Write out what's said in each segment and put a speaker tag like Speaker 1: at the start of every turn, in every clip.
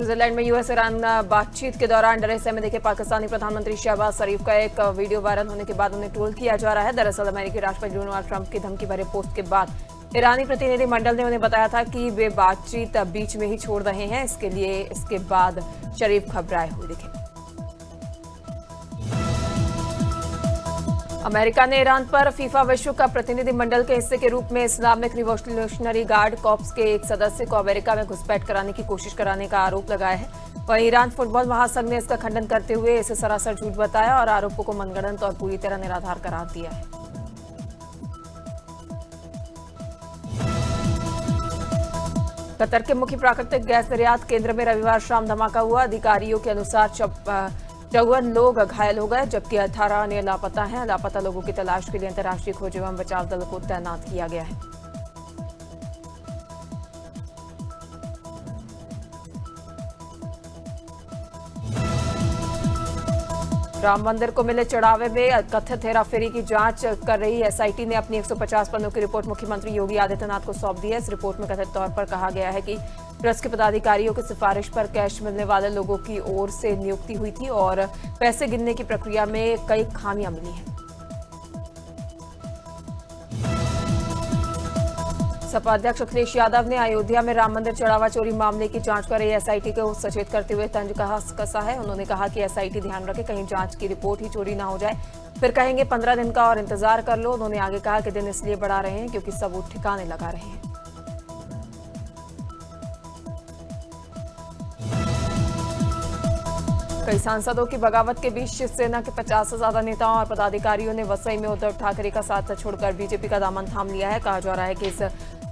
Speaker 1: Switzerland में US Iran बातचीत के दौरान डरे सहमे दिखे पाकिस्तानी प्रधानमंत्री शहबाज शरीफ का एक वीडियो वायरल होने के बाद उन्हें ट्रोल किया जा रहा है। दरअसल अमेरिकी राष्ट्रपति डोनाल्ड ट्रंप की धमकी भरे पोस्ट के बाद ईरानी प्रतिनिधि मंडल ने उन्हें बताया था कि वे बातचीत बीच में ही छोड़ रहे हैं। इसके बाद शरीफ घबराए हुए दिखे। अमेरिका ने ईरान पर फीफा विश्व कप प्रतिनिधि मंडल के हिस्से के रूप में इस्लामिक रिवॉल्यूशनरी गार्ड कॉर्प्स के एक सदस्य को अमेरिका में घुसपैठ कराने की कोशिश कराने का आरोप लगाया है। वहीं ईरान फुटबॉल महासंघ ने इसका खंडन करते हुए इसे सरासर झूठ बताया और आरोपों को मनगढ़ंत और पूरी तरह निराधार करार दिया है। कतर के मुख्य प्राकृतिक गैस निर्यात केंद्र में रविवार शाम धमाका हुआ। अधिकारियों के अनुसार 54 लोग घायल हो गए, जबकि 18 अन्य लापता हैं। लापता लोगों की तलाश के लिए अंतर्राष्ट्रीय खोज एवं बचाव दल को तैनात किया गया है। राम मंदिर को मिले चढ़ावे में कथित हेराफेरी की जांच कर रही एसआईटी ने अपनी 150 पन्नों की रिपोर्ट मुख्यमंत्री योगी आदित्यनाथ को सौंप दी है। इस रिपोर्ट में कथित तौर पर कहा गया है कि ट्रस्ट के पदाधिकारियों की सिफारिश पर कैश मिलने वाले लोगों की ओर से नियुक्ति हुई थी और पैसे गिनने की प्रक्रिया में कई खामियां मिली हैं। सपा अध्यक्ष अखिलेश यादव ने अयोध्या में राम मंदिर चढ़ावा चोरी मामले की जांच कर रही एसआईटी को सचेत करते हुए तंज कसा है। उन्होंने कहा कि एसआईटी ध्यान रखे कहीं जांच की रिपोर्ट ही चोरी ना हो जाए, फिर कहेंगे 15 दिन का और इंतजार कर लो। उन्होंने आगे कहा कि दिन इसलिए बढ़ा रहे हैं क्योंकि सबूत ठिकाने लगा रहे हैं। कई सांसदों की बगावत के बीच शिवसेना के 50 से ज्यादा नेताओं और पदाधिकारियों ने वसई में उद्धव ठाकरे का साथ छोड़कर बीजेपी का दामन थाम लिया है। कहा जा रहा है कि इस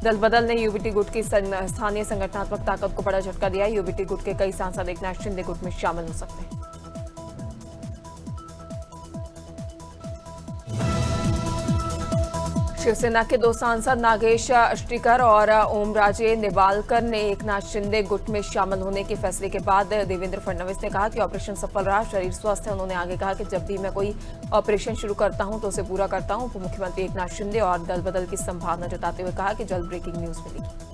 Speaker 1: दल बदल ने यूबीटी गुट की स्थानीय संगठनात्मक ताकत को बड़ा झटका दिया है। यूबीटी गुट के कई सांसद एकनाथ शिंदे गुट में शामिल हो सकते हैं। शिवसेना के 2 सांसद नागेश अष्टीकर और ओमराजे निबालकर ने एकनाथ शिंदे गुट में शामिल होने के फैसले के बाद देवेंद्र फडणवीस ने कहा कि ऑपरेशन सफल रहा, शरीर स्वस्थ है। उन्होंने आगे कहा कि जब भी मैं कोई ऑपरेशन शुरू करता हूं तो उसे पूरा करता हूं। उप मुख्यमंत्री एकनाथ शिंदे और दल बदल की संभावना जताते हुए कहा कि जल्द ब्रेकिंग न्यूज मिलेगी।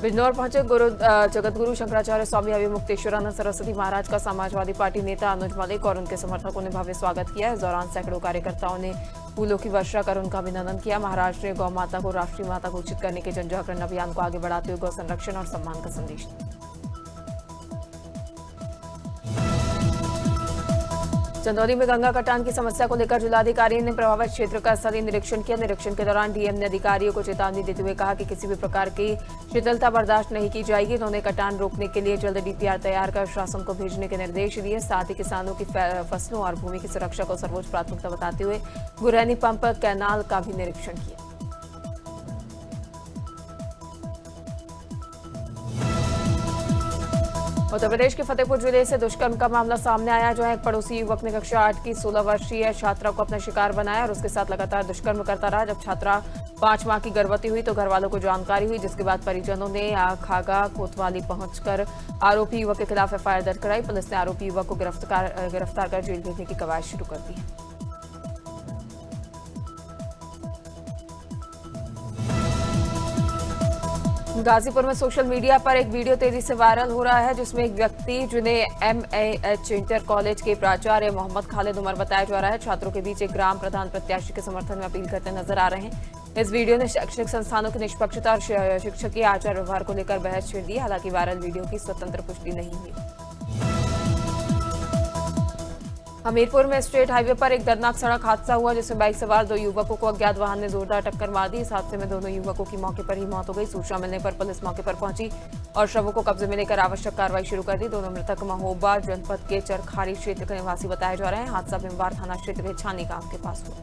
Speaker 1: बिजनौर पहुंचे जगतगुरु शंकराचार्य स्वामी अभिमुक्तेश्वरानंद सरस्वती महाराज का समाजवादी पार्टी नेता अनुज मलिक और उनके समर्थकों ने भव्य स्वागत किया। इस दौरान सैकड़ों कार्यकर्ताओं ने फूलों की वर्षा कर उनका अभिनंदन किया। महाराष्ट्र ने गौ माता को राष्ट्रीय माता घोषित करने के जनजागरण अभियान को आगे बढ़ाते हुए गौ संरक्षण और सम्मान का संदेश दिया। चंदौली में गंगा कटान की समस्या को लेकर जिलाधिकारी ने प्रभावित क्षेत्र का स्थलीय निरीक्षण किया। निरीक्षण के दौरान डीएम ने अधिकारियों को चेतावनी देते हुए कहा कि किसी भी प्रकार की शिथिलता बर्दाश्त नहीं की जाएगी। उन्होंने कटान रोकने के लिए जल्द डीपीआर तैयार कर शासन को भेजने के निर्देश दिए। साथ ही किसानों की फसलों और भूमि की सुरक्षा को सर्वोच्च प्राथमिकता बताते हुए गुरैनी पंप कैनाल का भी निरीक्षण किया। उत्तर प्रदेश के फतेहपुर जिले से दुष्कर्म का मामला सामने आया, जहां एक पड़ोसी युवक ने कक्षा 8 की 16 वर्षीय छात्रा को अपना शिकार बनाया और उसके साथ लगातार दुष्कर्म करता रहा। जब छात्रा 5 माह की गर्भवती हुई तो घर वालों को जानकारी हुई, जिसके बाद परिजनों ने खागा कोतवाली पहुंचकर आरोपी युवक के खिलाफ एफआईआर दर्ज कराई। पुलिस ने आरोपी युवक को गिरफ्तार कर जेल भेजने की कवायद शुरू कर दी है। गाजीपुर में सोशल मीडिया पर एक वीडियो तेजी से वायरल हो रहा है, जिसमें एक व्यक्ति जिन्हें एमएएच इंटर कॉलेज के प्राचार्य मोहम्मद खालिद उमर बताया जा रहा है, छात्रों के बीच एक ग्राम प्रधान प्रत्याशी के समर्थन में अपील करते नजर आ रहे हैं। इस वीडियो ने शैक्षणिक संस्थानों की निष्पक्षता और शिक्षक के आचार व्यवहार को लेकर बहस छेड़ दी। हालांकि वायरल वीडियो की स्वतंत्र पुष्टि नहीं हुई। हमीरपुर में स्टेट हाईवे पर एक दर्दनाक सड़क हादसा हुआ, जिसमें बाइक सवार 2 युवकों को अज्ञात वाहन ने जोरदार टक्कर मार दी। इस हादसे में दोनों युवकों की मौके पर ही मौत हो गई। सूचना मिलने पर पुलिस मौके पर पहुंची और शवों को कब्जे में लेकर आवश्यक कार्रवाई शुरू कर दी। दोनों मृतक महोबा जनपद के चरखारी क्षेत्र के निवासी बताए जा रहे हैं। हादसा बिम्बार थाना क्षेत्र के छानी गांव के पास हुआ।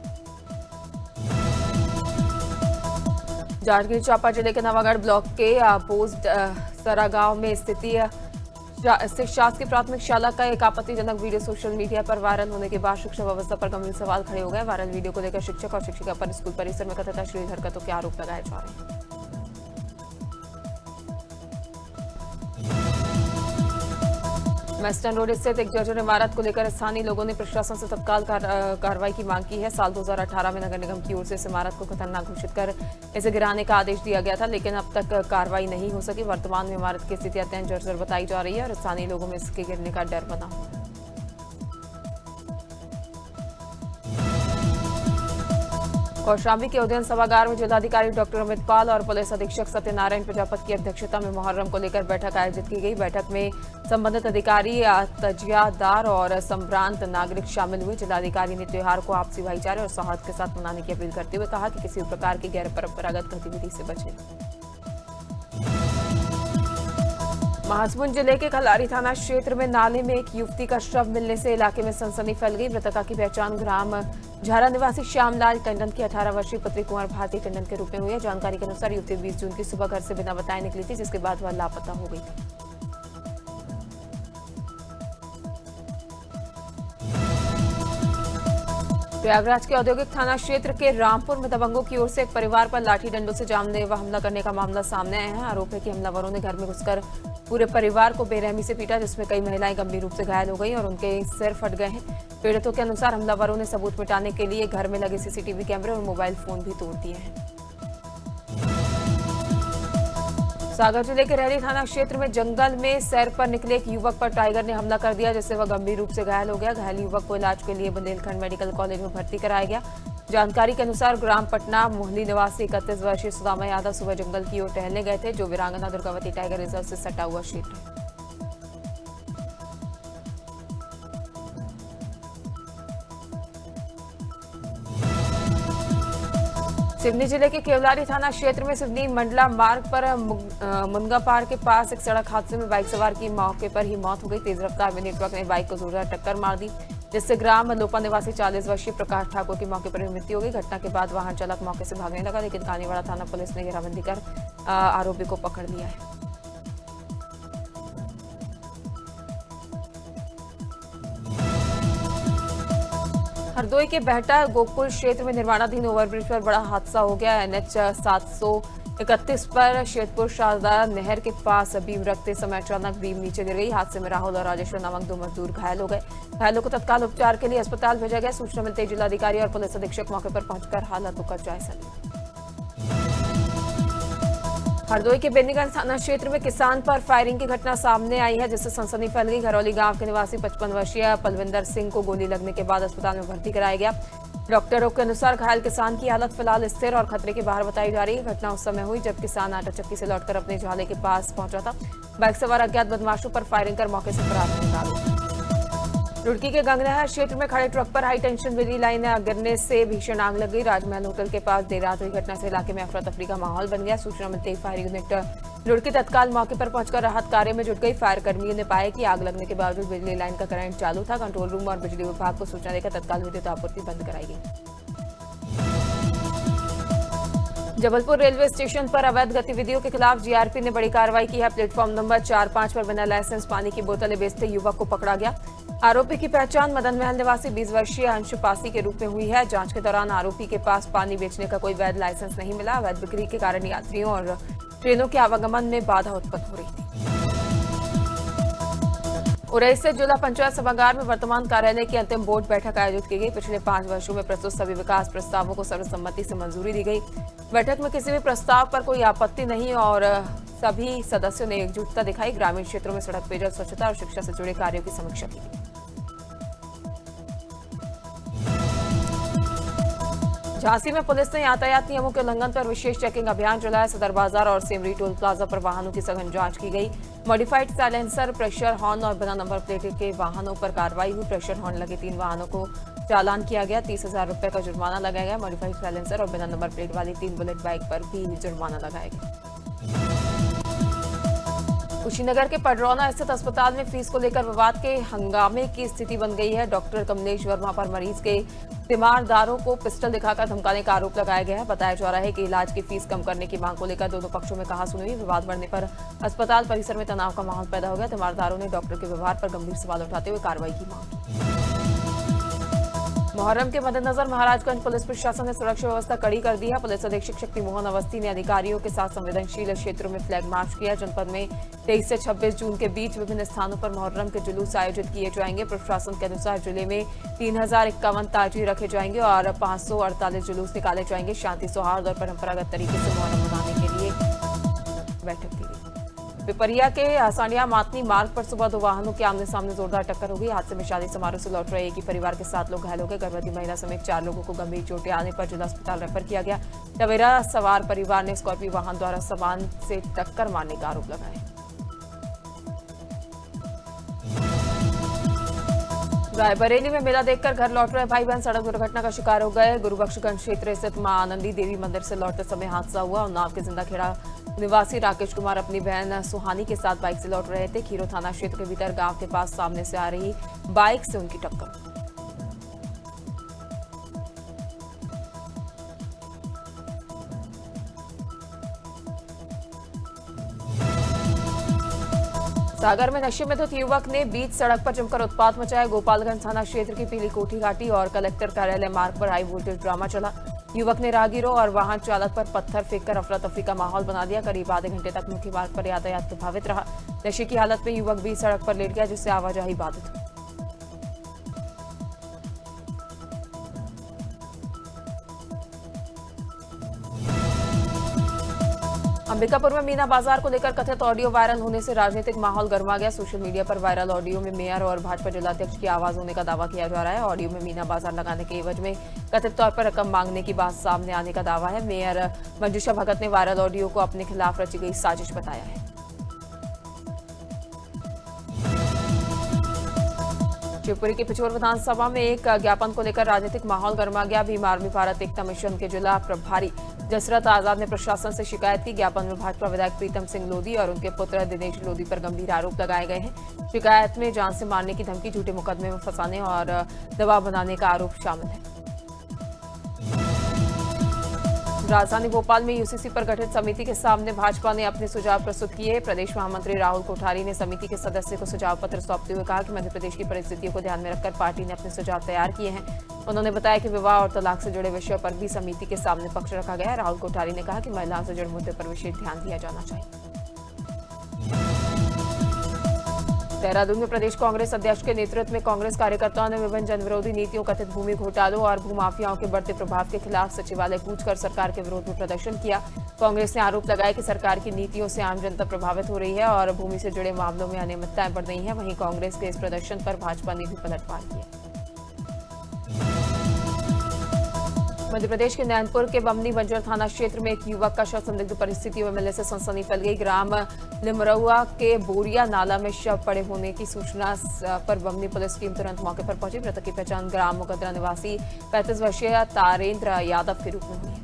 Speaker 1: जांजगीर चांपा जिले के नवागढ़ ब्लॉक के पोस्ट सरा गांव में स्थित शासकीय प्राथमिक शाला का एक आपत्तिजनक वीडियो सोशल मीडिया पर वायरल होने के बाद शिक्षा व्यवस्था पर गंभीर सवाल खड़े हो गए। वायरल वीडियो को लेकर शिक्षक और शिक्षिका पर स्कूल परिसर में कथित अश्लील हरकतों के आरोप लगाए जा रहे हैं। वेस्टर्न रोड स्थित एक जर्जर इमारत को लेकर स्थानीय लोगों ने प्रशासन से तत्काल कार्रवाई की मांग की है। साल 2018 में नगर निगम की ओर से इस इमारत को खतरनाक घोषित कर इसे गिराने का आदेश दिया गया था, लेकिन अब तक कार्रवाई नहीं हो सकी। वर्तमान में इमारत की स्थिति अत्यंत जर्जर बताई जा रही है और स्थानीय लोगों में इसके गिरने का डर बना हुआ है। कौशाम्बी के उदयन सभागार में जिलाधिकारी डॉक्टर अमित पाल और पुलिस अधीक्षक सत्यनारायण प्रजापति की अध्यक्षता में मुहर्रम को लेकर बैठक आयोजित की गई। बैठक में संबंधित अधिकारी, तजियादार और संभ्रांत नागरिक शामिल हुए। जिलाधिकारी ने त्योहार को आपसी भाईचारे और सौहार्द के साथ मनाने की अपील करते हुए कहा कि किसी प्रकार की गैर परंपरागत गतिविधि से बचें। महासमुंद जिले के खलारी थाना क्षेत्र में नाले में एक युवती का शव मिलने से इलाके में सनसनी फैल गई। मृतका की पहचान ग्राम झारा निवासी श्यामलाल टंडन की 18 वर्षीय पुत्री कुंवर भारती टंडन के रूप में हुई है। जानकारी के अनुसार युवती 20 जून की सुबह घर से बिना बताए निकली थी, जिसके बाद वह लापता हो गई थी। प्रयागराज के औद्योगिक थाना क्षेत्र के रामपुर में दबंगों की ओर से एक परिवार पर लाठी डंडों से जानलेवा हमला करने का मामला सामने आया है। आरोप है कि हमलावरों ने घर में घुसकर पूरे परिवार को बेरहमी से पीटा, जिसमें कई महिलाएं गंभीर रूप से घायल हो गई और उनके सिर फट गए हैं। पीड़ितों के अनुसार हमलावरों ने सबूत मिटाने के लिए घर में लगे सीसीटीवी कैमरे और मोबाइल फोन भी तोड़ दिए हैं। सागर जिले के रहरी थाना क्षेत्र में जंगल में सैर पर निकले एक युवक पर टाइगर ने हमला कर दिया, जिससे वह गंभीर रूप से घायल हो गया। घायल युवक को इलाज के लिए बुंदेलखंड मेडिकल कॉलेज में भर्ती कराया गया। जानकारी के अनुसार ग्राम पटना मोहली निवासी 31 वर्षीय सुदामा यादव सुबह जंगल की ओर टहलने गए थे, जो वीरांगना दुर्गावती टाइगर रिजर्व से सटा हुआ क्षेत्र है। सिवनी जिले के केवलारी थाना क्षेत्र में सिवनी मंडला मार्ग पर मुनगापार के पास एक सड़क हादसे में बाइक सवार की मौके पर ही मौत हो गई। तेज रफ्तार मिनी ट्रक ने बाइक को जोरदार टक्कर मार दी, जिससे ग्राम लोपा निवासी 40 वर्षीय प्रकाश ठाकुर की मौके पर मृत्यु हो गई। घटना के बाद वाहन चालक मौके से भागने लगा, लेकिन कानीवाड़ा थाना पुलिस ने घेराबंदी कर आरोपी को पकड़ लिया है। हरदोई के बहटा गोकुल क्षेत्र में निर्माणाधीन ओवरब्रिज पर बड़ा हादसा हो गया। NH 731 पर शेतपुर शारदा नहर के पास बीम रखते समय अचानक बीम नीचे गिर गई। हादसे में राहुल और राजेश्वर नामक 2 मजदूर घायल हो गए। घायलों को तत्काल उपचार के लिए अस्पताल भेजा गया। सूचना मिलते ही जिलाधिकारी और पुलिस अधीक्षक मौके पर पहुंचकर हालातों का जायजा लिया। हरदोई के बेनीगंज थाना क्षेत्र में किसान पर फायरिंग की घटना सामने आई है, जिससे सनसनी फैल गई। घरौली गांव के निवासी 55 वर्षीय पलविंदर सिंह को गोली लगने के बाद अस्पताल में भर्ती कराया गया। डॉक्टरों के अनुसार घायल किसान की हालत फिलहाल स्थिर और खतरे के बाहर बताई जा रही है। घटना उस समय हुई जब किसान आटा चक्की से लौटकर अपने झाले के पास पहुंचा था। बाइक सवार अज्ञात बदमाशों पर फायरिंग कर मौके से फरार होने लगा। रुड़की के गंगनहर क्षेत्र में खड़े ट्रक पर हाई टेंशन बिजली लाइन गिरने से भीषण आग लग गई। राजमहल होटल के पास देर रात हुई घटना से इलाके में अफरा तफरी का माहौल बन गया। सूचना मिलते ही फायर यूनिट रुड़की तत्काल मौके पर पहुंचकर राहत कार्य में जुट गई। फायर कर्मियों ने पाया कि आग लगने के बावजूद बिजली लाइन का करंट चालू था। कंट्रोल रूम और बिजली विभाग को सूचना देकर तत्काल विद्युत आपूर्ति बंद कराई गई। जबलपुर रेलवे स्टेशन पर अवैध गतिविधियों के खिलाफ जीआरपी ने बड़ी कार्रवाई की है। प्लेटफॉर्म नंबर 4-5 पर बिना लाइसेंस पानी की बोतलें बेचते युवक को पकड़ा गया। आरोपी की पहचान मदन महल निवासी 20 वर्षीय अंशु पासी के रूप में हुई है। जांच के दौरान आरोपी के पास पानी बेचने का कोई वैध लाइसेंस नहीं मिला। अवैध बिक्री के कारण यात्रियों और ट्रेनों के आवागमन में बाधा उत्पन्न हो रही थी। उरई से जिला पंचायत सभागार में वर्तमान कार्यालय की अंतिम बोर्ड बैठक आयोजित की गई। पिछले 5 वर्षों में प्रस्तुत सभी विकास प्रस्तावों को सर्वसम्मति से मंजूरी दी गई। बैठक में किसी भी प्रस्ताव पर कोई आपत्ति नहीं और सभी सदस्यों ने एकजुटता दिखाई। ग्रामीण क्षेत्रों में सड़क, पेयजल, स्वच्छता और शिक्षा से जुड़े कार्यों की समीक्षा की गई। झांसी में पुलिस ने यातायात नियमों के उल्लंघन पर विशेष चेकिंग अभियान चलाया। सदर बाजार और सेमरी टोल प्लाजा पर वाहनों की सघन जांच की गई। मॉडिफाइड साइलेंसर, प्रेशर हॉर्न और बिना नंबर प्लेट के वाहनों पर कार्रवाई हुई। प्रेशर हॉर्न लगे 3 वाहनों को चालान किया गया। 30,000 रुपए का जुर्माना लगाया गया। मॉडिफाइड साइलेंसर और बिना नंबर प्लेट वाली 3 बुलेट बाइक पर भी जुर्माना लगाया गया। कुशीनगर के पडरौना स्थित अस्पताल में फीस को लेकर विवाद के हंगामे की स्थिति बन गई है। डॉक्टर कमलेश वर्मा पर मरीज के तीमारदारों को पिस्टल दिखाकर धमकाने का आरोप लगाया गया है। बताया जा रहा है कि इलाज की फीस कम करने की मांग को लेकर दोनों पक्षों में कहा-सुनी हुई। विवाद बढ़ने पर अस्पताल परिसर में तनाव का माहौल पैदा हो गया। तीमारदारों ने डॉक्टर के व्यवहार पर गंभीर सवाल उठाते हुए कार्रवाई की मांग की। मुहर्रम के मद्देनजर महाराजगंज पुलिस प्रशासन ने सुरक्षा व्यवस्था कड़ी कर दी है। पुलिस अधीक्षक शक्ति मोहन अवस्थी ने अधिकारियों के साथ संवेदनशील क्षेत्रों में फ्लैग मार्च किया। जनपद में 23 से 26 जून के बीच विभिन्न स्थानों पर मुहर्रम के जुलूस आयोजित किए जाएंगे। प्रशासन के अनुसार जिले में 3051 ताजिए रखे जाएंगे और 548 जुलूस निकाले जाएंगे। शांति सौहार्द और परंपरागत तरीके से मुहर्रम मनाने के लिए बैठक की गई। पिपरिया के आसानिया मातनी मार्ग पर सुबह 2 वाहनों के आमने सामने जोरदार टक्कर हो गई। हादसे में शादी समारोह से लौट रहे एक ही परिवार के 7 लोग घायल हो गए। गर्भवती महिला समेत 4 लोगों को गंभीर चोटें आने पर जिला अस्पताल रेफर किया गया। टवेरा सवार परिवार ने स्कॉर्पियो वाहन द्वारा सामान से टक्कर मारने का आरोप लगाया। रायबरेली में मेला देखकर घर लौट रहे भाई बहन सड़क दुर्घटना का शिकार हो गए। गुरुबख्शगंज क्षेत्र स्थित मां आनंदी देवी मंदिर से लौटते समय हादसा हुआ। उन्नाव के जिंदाखेड़ा निवासी राकेश कुमार अपनी बहन सुहानी के साथ बाइक से लौट रहे थे। खीरो थाना क्षेत्र के भीतर गांव के पास सामने से आ रही बाइक से उनकी टक्कर। सागर में नशे में धुत युवक ने बीच सड़क पर जमकर उत्पात मचाया। गोपालगंज थाना क्षेत्र की पीली कोठी घाटी और कलेक्टर कार्यालय मार्ग पर हाई वोल्टेज ड्रामा चला। युवक ने राहगीरों और वाहन चालक पर पत्थर फेंककर अफरा तफरी का माहौल बना दिया। करीब आधे घंटे तक मुख्य मार्ग पर यातायात प्रभावित रहा। नशे की हालत में युवक बीच सड़क पर लेट गया, जिससे आवाजाही बाधित हुई। अंबिकापुर में मीना बाजार को लेकर कथित ऑडियो वायरल होने से राजनीतिक माहौल गर्मा गया। सोशल मीडिया पर वायरल ऑडियो में मेयर और भाजपा जिलाध्यक्ष की आवाज होने का दावा किया जा रहा है। ऑडियो में मीना बाजार लगाने के एवज में कथित तौर पर रकम मांगने की बात सामने आने का दावा है। मेयर मंजूषा भगत ने वायरल ऑडियो को अपने खिलाफ रची गई साजिश बताया है। शिवपुरी की पिछोर विधानसभा में एक ज्ञापन को लेकर राजनीतिक माहौल गर्मा गया। भीम आर्मी भारत एकता मिशन के जिला प्रभारी जसरत आजाद ने प्रशासन से शिकायत की। ज्ञापन में भाजपा विधायक प्रीतम सिंह लोधी और उनके पुत्र दिनेश लोधी पर गंभीर आरोप लगाए गए हैं। शिकायत में जान से मारने की धमकी, झूठे मुकदमे में फंसाने और दबाव बनाने का आरोप शामिल है। राजधानी भोपाल में यूसीसी पर गठित समिति के सामने भाजपा ने अपने सुझाव प्रस्तुत किए। प्रदेश महामंत्री राहुल कोठारी ने समिति के सदस्य को सुझाव पत्र सौंपते हुए कहा कि मध्य प्रदेश की परिस्थितियों को ध्यान में रखकर पार्टी ने अपने सुझाव तैयार किए हैं। उन्होंने बताया कि विवाह और तलाक से जुड़े विषयों पर भी समिति के सामने पक्ष रखा गया है। राहुल कोठारी ने कहा कि महिलाओं से जुड़े मुद्दे पर विशेष ध्यान दिया जाना चाहिए। देहरादून में प्रदेश कांग्रेस अध्यक्ष के नेतृत्व में कांग्रेस कार्यकर्ताओं ने विभिन्न जनविरोधी नीतियों, कथित भूमि घोटालों और भूमाफियाओं के बढ़ते प्रभाव के खिलाफ सचिवालय कूच कर सरकार के विरोध में प्रदर्शन किया। कांग्रेस ने आरोप लगाया कि सरकार की नीतियों से आम जनता प्रभावित हो रही है और भूमि से जुड़े मामलों में अनियमितताएं बढ़ रही हैं। वहीं कांग्रेस के इस प्रदर्शन पर भाजपा ने भी पलटवार किया। मध्य प्रदेश के नैनपुर के बमनी बंजर थाना क्षेत्र में एक युवक का शव संदिग्ध परिस्थितियों में मिलने से सनसनी फैल गई। ग्राम लिमरउआ के बोरिया नाला में शव पड़े होने की सूचना पर बमनी पुलिस टीम तुरंत मौके पर पहुंची। मृतक की पहचान ग्राम मुकदरा निवासी 35 वर्षीय तारेंद्र यादव के रूप में हुई है।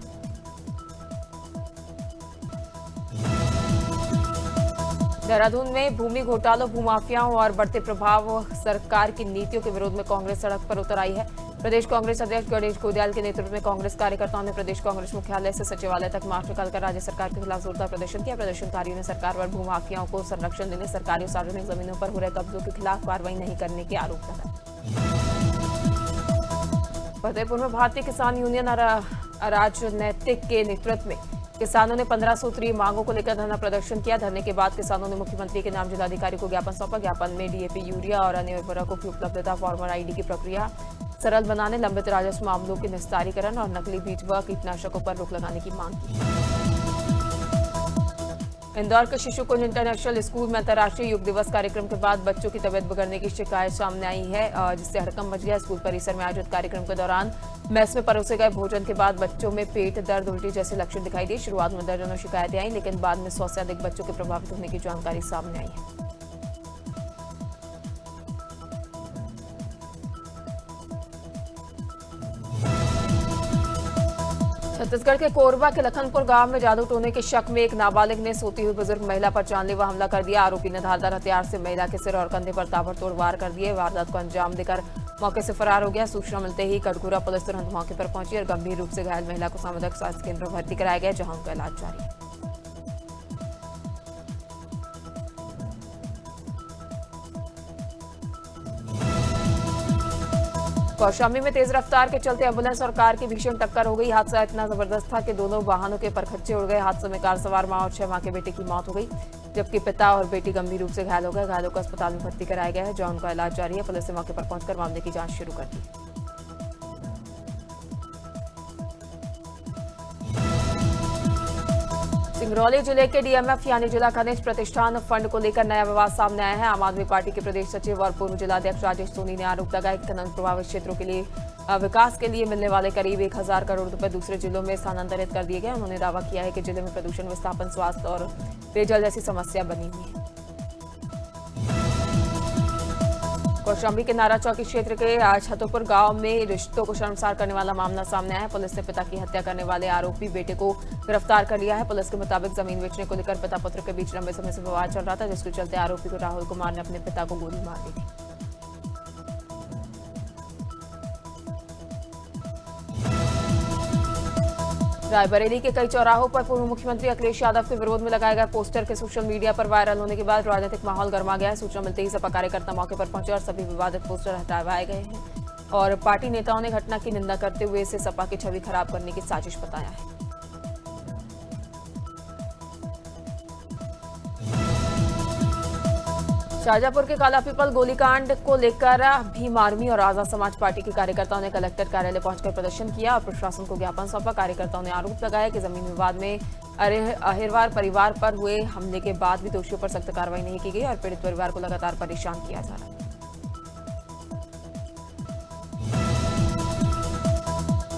Speaker 1: देहरादून में भूमि घोटालों, भूमाफियाओं और बढ़ते प्रभाव सरकार की नीतियों के विरोध में कांग्रेस सड़क पर उतर आई है। प्रदेश कांग्रेस अध्यक्ष गणेश गोदियाल के नेतृत्व में कांग्रेस कार्यकर्ताओं ने प्रदेश कांग्रेस मुख्यालय से सचिवालय तक मार्च निकालकर राज्य सरकार के खिलाफ जोरदार प्रदर्शन किया। प्रदर्शनकारियों ने सरकार पर भूमाफियाओं को संरक्षण देने, सरकारी और सार्वजनिक जमीनों पर हो रहे कब्जों के खिलाफ कार्रवाई नहीं करने के आरोप लगाए। फतेहपुर में भारतीय किसान यूनियन राजनैतिक के नेतृत्व में किसानों ने 15 सूत्रीय मांगों को लेकर धरना प्रदर्शन किया। धरने के बाद किसानों ने मुख्यमंत्री के नाम जिलाधिकारी को ज्ञापन सौंपा। ज्ञापन में डीएपी, यूरिया और अन्य उर्वरकों की उपलब्धता, फार्मर आईडी की प्रक्रिया सरल बनाने, लंबित राजस्व मामलों के निस्तारीकरण और नकली बीज व कीटनाशकों पर रोक लगाने की मांग की। इंदौर के शिशुकुंज इंटरनेशनल स्कूल में अंतर्राष्ट्रीय योग दिवस कार्यक्रम के बाद बच्चों की तबियत बिगड़ने की शिकायत सामने आई है, जिससे हड़कंप मच गया। स्कूल परिसर में आयोजित कार्यक्रम के दौरान मेस में परोसे गए भोजन के बाद बच्चों में पेट दर्द, उल्टी जैसे लक्षण दिखाई दिए। शुरुआत में दर्जनों शिकायतें आई, लेकिन बाद में 100 से अधिक बच्चों के प्रभावित होने की जानकारी सामने आई है। छत्तीसगढ़ के कोरबा के लखनपुर गांव में जादू टोने के शक में एक नाबालिग ने सोती हुई बुजुर्ग महिला पर जानलेवा हमला कर दिया। आरोपी ने धारदार हथियार से महिला के सिर और कंधे पर ताबड़तोड़ वार कर दिए। वारदात को अंजाम देकर मौके से फरार हो गया। सूचना मिलते ही कटघोरा पुलिस तुरंत मौके पर पहुंची और गंभीर रूप से घायल महिला को सामुदायिक स्वास्थ्य केंद्र में भर्ती कराया गया, जहां उनका इलाज जारी है। कौशाम्बी में तेज रफ्तार के चलते एम्बुलेंस और कार की भीषण टक्कर हो गई। हादसा इतना जबरदस्त था कि दोनों वाहनों के परखच्चे उड़ गए। हादसे में कार सवार मां और 6 माह के बेटे की मौत हो गई, जबकि पिता और बेटी गंभीर रूप से घायल हो गए। घायलों को अस्पताल में भर्ती कराया गया है, जहां उनका इलाज जारी है। पुलिस ने मौके पर पहुंचकर मामले की जांच शुरू कर दी। सिंगरौली जिले के डीएमएफ यानी जिला खनिज प्रतिष्ठान फंड को लेकर नया विवाद सामने आया है। आम आदमी पार्टी के प्रदेश सचिव और पूर्व जिलाध्यक्ष राजेश सोनी ने आरोप लगाया कि खनन प्रभावित क्षेत्रों के लिए विकास के लिए मिलने वाले करीब 1000 करोड़ रुपए दूसरे जिलों में स्थानांतरित कर दिए गए। उन्होंने दावा किया है कि जिले में प्रदूषण, विस्थापन, स्वास्थ्य और पेयजल जैसी समस्या बनी हुई है। कौशाम्बी के नारा चौकी क्षेत्र के छतोपुर गांव में रिश्तों को शर्मसार करने वाला मामला सामने आया है। पुलिस ने पिता की हत्या करने वाले आरोपी बेटे को गिरफ्तार कर लिया है। पुलिस के मुताबिक जमीन बेचने को लेकर पिता पुत्र के बीच लंबे समय से विवाद चल रहा था, जिसके चलते आरोपी को राहुल कुमार ने अपने पिता को गोली मार दी थी। रायबरेली के कई चौराहों पर पूर्व मुख्यमंत्री अखिलेश यादव के विरोध में लगाए गए पोस्टर के सोशल मीडिया पर वायरल होने के बाद राजनीतिक माहौल गर्मा गया है। सूचना मिलते ही सपा कार्यकर्ता मौके पर पहुंचे और सभी विवादित पोस्टर हटाए गए हैं और पार्टी नेताओं ने घटना की निंदा करते हुए इसे सपा की छवि खराब करने की साजिश बताया है। शाहजहांपुर के कालापीपल गोलीकांड को लेकर भीम आर्मी और आजाद समाज पार्टी के कार्यकर्ताओं ने कलेक्टर कार्यालय पहुंचकर प्रदर्शन किया और प्रशासन को ज्ञापन सौंपा। कार्यकर्ताओं ने आरोप लगाया कि जमीन विवाद में अहिरवार परिवार पर हुए हमले के बाद भी दोषियों पर सख्त कार्रवाई नहीं की गई और पीड़ित परिवार को लगातार परेशान किया जा रहा है।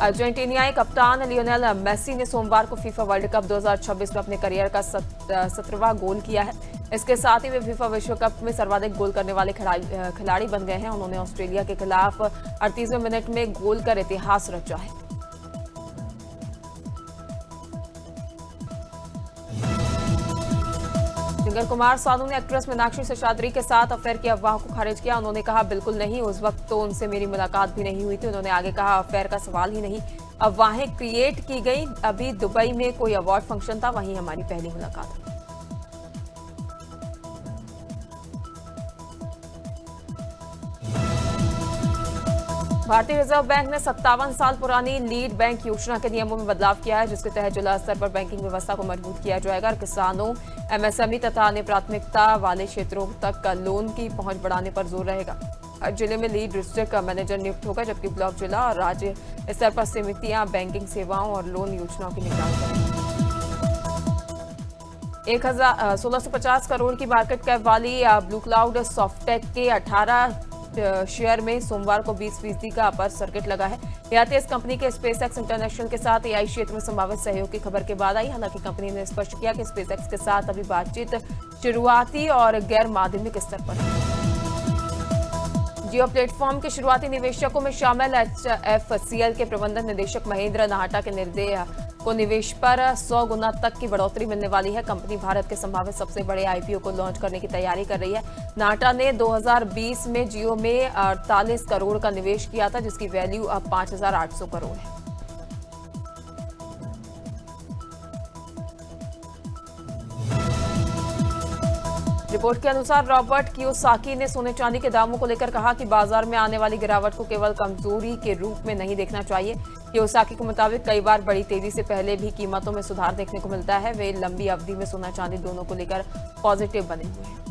Speaker 1: अर्जेंटीनियाई कप्तान लियोनेल मेसी ने सोमवार को फीफा वर्ल्ड कप 2026 में अपने करियर का 17वां गोल किया है। इसके साथ ही वे फीफा विश्व कप में सर्वाधिक गोल करने वाले खिलाड़ी बन गए हैं। उन्होंने ऑस्ट्रेलिया के खिलाफ 38वें मिनट में गोल कर इतिहास रचा है। सिंगर कुमार सानू ने एक्ट्रेस मीनाक्षी शेषाद्री के साथ अफेयर की अफवाह को खारिज किया। उन्होंने कहा, बिल्कुल नहीं, उस वक्त तो उनसे मेरी मुलाकात भी नहीं हुई थी। उन्होंने आगे कहा, अफेयर का सवाल ही नहीं, अफवाहें क्रिएट की गई। अभी दुबई में कोई अवार्ड फंक्शन था, वहीं हमारी पहली मुलाकात हुई। भारतीय रिजर्व बैंक ने 57 साल पुरानी लीड बैंक योजना के नियमों में बदलाव किया है, जिसके तहत जिला स्तर पर बैंकिंग व्यवस्था को मजबूत किया जाएगा और किसानों, एमएसएमई तथा अन्य प्राथमिकता वाले क्षेत्रों तक लोन की पहुंच बढ़ाने पर जोर रहेगा। हर जिले में लीड डिस्ट्रिक्ट मैनेजर नियुक्त होगा, जबकि ब्लॉक, जिला और राज्य स्तर पर समितियां बैंकिंग सेवाओं और लोन योजनाओं की निगरानी करेंगी। 1650 करोड़ की मार्केट कैप वाली ब्लू क्लाउड सॉफ्टटेक के 18 शेयर में सोमवार को 20% का अपर सर्किट लगा है। यह तेज कंपनी के स्पेसएक्स इंटरनेशनल के साथ एआई क्षेत्र में संभावित सहयोग की खबर के बाद आई। हालांकि कंपनी ने स्पष्ट किया कि स्पेसएक्स के साथ अभी बातचीत शुरुआती और गैर माध्यमिक स्तर पर है। जियो प्लेटफॉर्म के शुरुआती निवेशकों में शामिल HFCL के प्रबंधन निदेशक महेंद्र नाहटा के निर्देश को निवेश पर 100 गुना तक की बढ़ोतरी मिलने वाली है। कंपनी भारत के संभावित सबसे बड़े आईपीओ को लॉन्च करने की तैयारी कर रही है। नाहटा ने 2020 में जियो में 48 करोड़ का निवेश किया था, जिसकी वैल्यू अब 5800 करोड़ है। रिपोर्ट के अनुसार रॉबर्ट कियोसाकी ने सोने चांदी के दामों को लेकर कहा कि बाजार में आने वाली गिरावट को केवल कमजोरी के रूप में नहीं देखना चाहिए। कियोसाकी के मुताबिक कई बार बड़ी तेजी से पहले भी कीमतों में सुधार देखने को मिलता है। वे लंबी अवधि में सोना चांदी दोनों को लेकर पॉजिटिव बने हुए हैं।